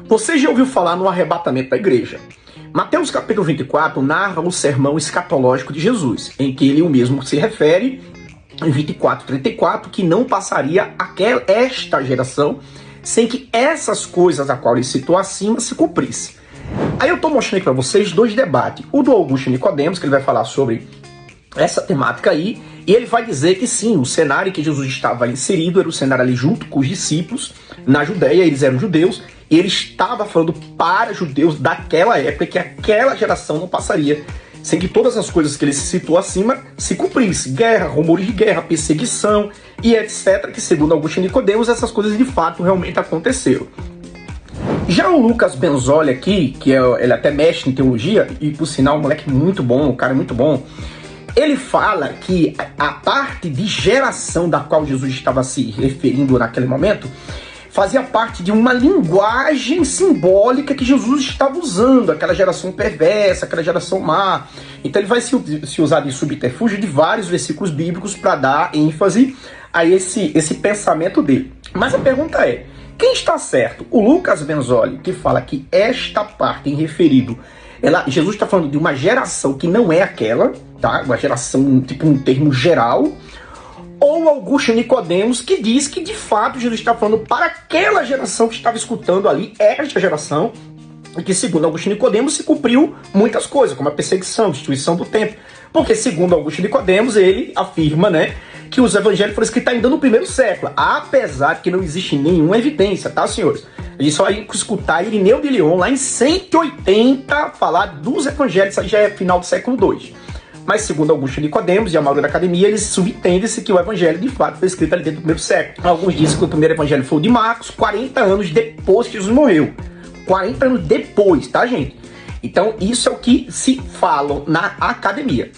Você já ouviu falar no arrebatamento da igreja? Mateus capítulo 24 narra o sermão escatológico de Jesus, em que ele mesmo se refere, em 24:34, que não passaria esta geração sem que essas coisas a qual ele citou acima se cumprissem. Aí eu estou mostrando aqui para vocês dois debates. O do Augusto Nicodemos, que ele vai falar sobre essa temática aí, e ele vai dizer que sim, o cenário em que Jesus estava inserido era o cenário ali junto com os discípulos, na Judéia, eles eram judeus, e ele estava falando para judeus daquela época, que aquela geração não passaria sem que todas as coisas que ele citou acima se cumprissem. Guerra, rumores de guerra, perseguição e etc, que segundo Augusto Nicodemos, essas coisas de fato realmente aconteceram. Já o Lucas Benzoli aqui, que ele até mexe em teologia, e por sinal, um moleque muito bom, um cara muito bom, ele fala que a parte de geração da qual Jesus estava se referindo naquele momento fazia parte de uma linguagem simbólica que Jesus estava usando, aquela geração perversa, aquela geração má. Então ele vai se usar de subterfúgio de vários versículos bíblicos para dar ênfase a esse pensamento dele. Mas a pergunta é, quem está certo? O Lucas Benzoli, que fala que esta parte em referido, Jesus está falando de uma geração que não é aquela, tá? Uma geração, tipo um termo geral, ou Augusto Nicodemos, que diz que de fato Jesus está falando para aquela geração que estava escutando ali, esta geração, e que segundo Augusto Nicodemos se cumpriu muitas coisas, como a perseguição, a destruição do templo. Porque segundo Augusto Nicodemos, ele afirma, né, que os evangelhos foram escritos ainda no primeiro século, apesar de que não existe nenhuma evidência, tá, senhores? A gente só vai escutar Irineu de Lyon lá em 180 falar dos evangelhos, isso aí já é final do século II. Mas segundo Augusto Nicodemos e a maioria da academia, eles subentendem-se que o evangelho de fato foi escrito ali dentro do primeiro século. Alguns dizem que o primeiro evangelho foi o de Marcos, 40 anos depois que Jesus morreu. 40 anos depois, tá, gente? Então isso é o que se fala na academia.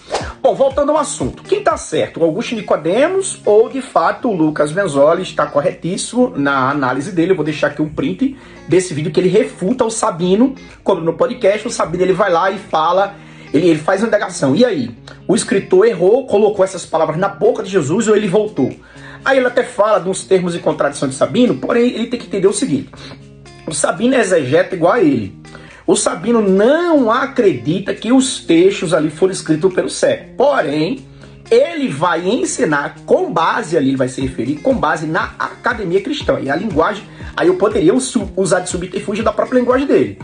Bom, voltando ao assunto, quem está certo? O Augusto Nicodemos ou de fato o Lucas Benzoli está corretíssimo na análise dele? Eu vou deixar aqui um print desse vídeo que ele refuta o Sabino, como no podcast, o Sabino ele vai lá e fala, ele faz uma indagação. E aí? O escritor errou, colocou essas palavras na boca de Jesus ou ele voltou? Aí ele até fala de uns termos e contradição de Sabino, porém ele tem que entender o seguinte, o Sabino é exegeta igual a ele. O Sabino não acredita que os textos ali foram escritos pelo século. Porém, ele vai ensinar com base ali, ele vai se referir com base na academia cristã. E a linguagem, aí eu poderia usar de subterfúgio da própria linguagem dele.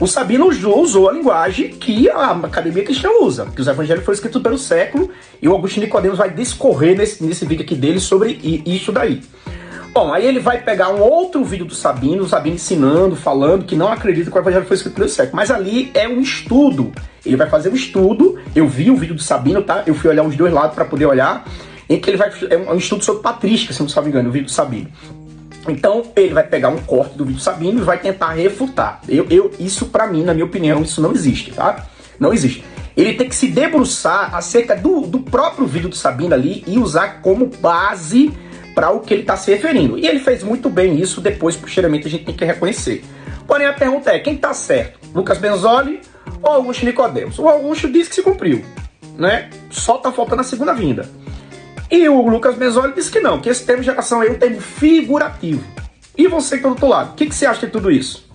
O Sabino usou a linguagem que a academia cristã usa, que os evangelhos foram escritos pelo século, e o Augusto Nicodemos vai discorrer nesse vídeo aqui dele sobre isso daí. Bom, aí ele vai pegar um outro vídeo do Sabino, o Sabino ensinando, falando que não acredita que o evangelho foi escrito pelo século. Mas ali é um estudo. Ele vai fazer um estudo. Eu vi o vídeo do Sabino, tá? Eu fui olhar os dois lados para poder olhar. Em que ele vai... É um estudo sobre patrística, se não me engano, o vídeo do Sabino. Então, ele vai pegar um corte do vídeo do Sabino e vai tentar refutar. Isso, pra mim, na minha opinião, isso não existe, tá? Não existe. Ele tem que se debruçar acerca do próprio vídeo do Sabino ali e usar como base para o que ele está se referindo. E ele fez muito bem isso, depois, posteriormente, a gente tem que reconhecer. Porém, a pergunta é, quem está certo? Lucas Benzoli ou Augusto Nicodemos? O Augusto disse que se cumpriu, né? Só está faltando a segunda vinda. E o Lucas Benzoli disse que não, que esse termo geração aí é um termo figurativo. E você que está do outro lado, o que você acha de tudo isso?